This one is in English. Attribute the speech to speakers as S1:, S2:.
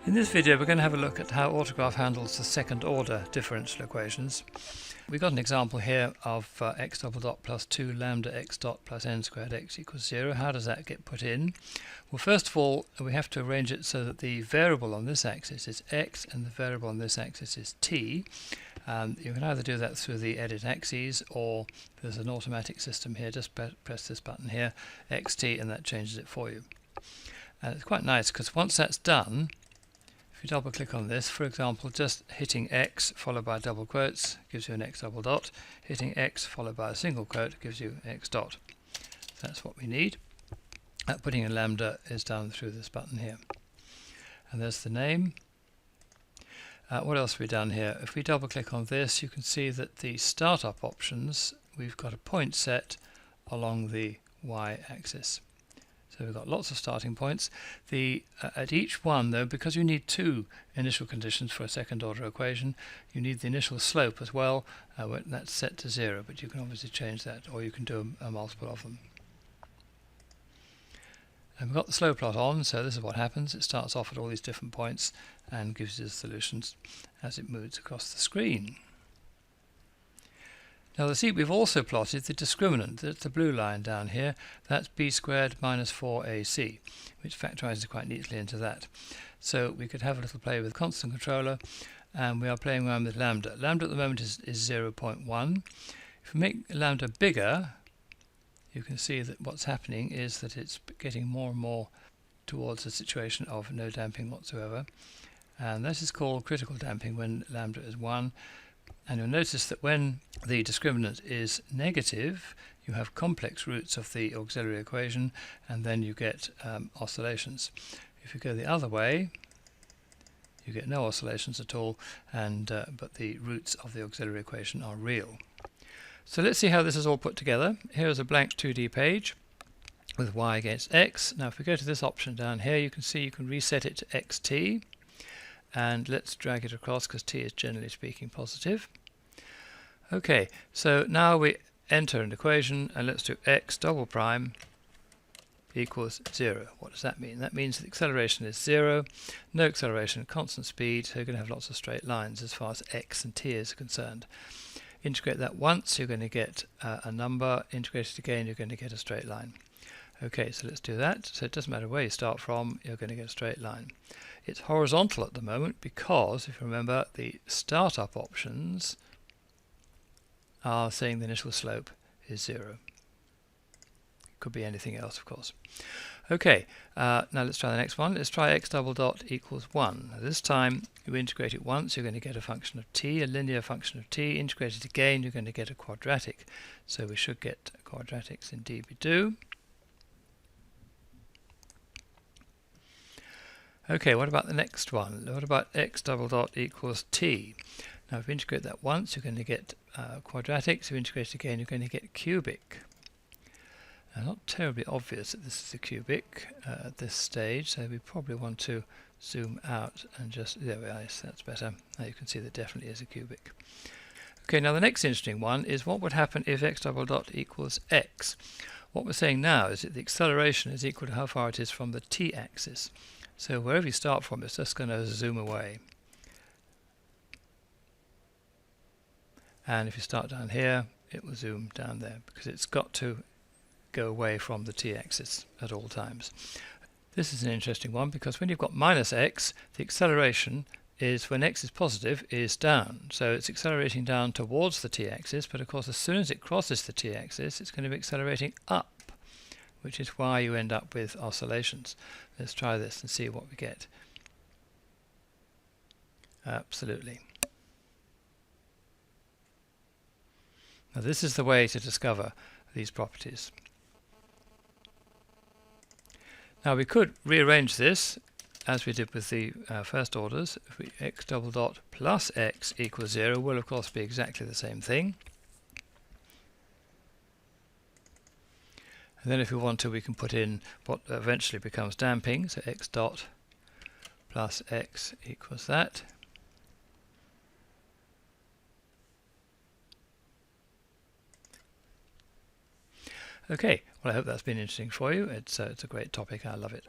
S1: In this video we're going to have a look at how autograph handles the second order differential equations. We've got an example here of x double dot plus 2 lambda x dot plus n squared x equals 0. How does that get put in? Well, first of all we have to arrange it so that the variable on this axis is x and the variable on this axis is t. You can either do that through the edit axes, or there's an automatic system here. Just press this button here, xt, and that changes it for you. And it's quite nice because once that's done, if you double click on this, for example, just hitting x followed by double quotes gives you an x double dot. Hitting x followed by a single quote gives you x dot. So that's what we need. Putting in lambda is done through this button here. And there's the name. What else have we done here? If we double click on this, you can see that the startup options, we've got a point set along the y-axis. So we've got lots of starting points. At each one, though, because you need two initial conditions for a second order equation, you need the initial slope as well. That's set to 0, but you can obviously change that, or you can do a multiple of them. And we've got the slope plot on, so this is what happens. It starts off at all these different points and gives you the solutions as it moves across the screen. Now see, we've also plotted the discriminant. That's the blue line down here. That's b squared minus 4ac, which factorizes quite neatly into that. So we could have a little play with constant controller, and we are playing around with lambda. Lambda at the moment is 0.1. If we make lambda bigger, you can see that what's happening is that it's getting more and more towards a situation of no damping whatsoever. And this is called critical damping when lambda is 1. And you'll notice that when the discriminant is negative, you have complex roots of the auxiliary equation, and then you get oscillations. If you go the other way, you get no oscillations at all, but the roots of the auxiliary equation are real. So let's see how this is all put together. Here is a blank 2D page with y against x. Now if we go to this option down here, you can see you can reset it to xt. And let's drag it across because t is generally speaking positive. Okay, so now we enter an equation, and let's do x double prime equals 0. What does that mean? That means the acceleration is 0, no acceleration, constant speed, so you're going to have lots of straight lines as far as x and t is concerned. Integrate that once, you're going to get a number. Integrate it again, you're going to get a straight line. Okay, so let's do that. So it doesn't matter where you start from, you're going to get a straight line. It's horizontal at the moment because, if you remember, the startup options are saying the initial slope is 0. It could be anything else, of course. Okay, now let's try the next one. Let's try x double dot equals 1. Now this time you integrate it once, you're going to get a function of t, a linear function of t. Integrate it again, you're going to get a quadratic. So we should get quadratics, indeed we do. Okay, what about the next one? What about x double dot equals t? Now if you integrate that once, you're going to get quadratic. So if you integrate it again, you're going to get cubic. Now, not terribly obvious that this is a cubic at this stage, so we probably want to zoom out and just, there we are, yes, that's better. Now you can see that definitely is a cubic. Okay, now the next interesting one is what would happen if x double dot equals x. What we're saying now is that the acceleration is equal to how far it is from the t-axis. So wherever you start from, it's just going to zoom away. And if you start down here, it will zoom down there because it's got to go away from the t-axis at all times. This is an interesting one because when you've got minus x, the acceleration is, when x is positive, is down. So it's accelerating down towards the t-axis, but of course as soon as it crosses the t-axis, it's going to be accelerating up, which is why you end up with oscillations. Let's try this and see what we get. Absolutely. Now this is the way to discover these properties. Now we could rearrange this as we did with the first orders. If we x double dot plus x equals 0 will of course be exactly the same thing. And then if we want to, we can put in what eventually becomes damping, so x dot plus x equals that. Okay, well I hope that's been interesting for you. It's a great topic, I love it.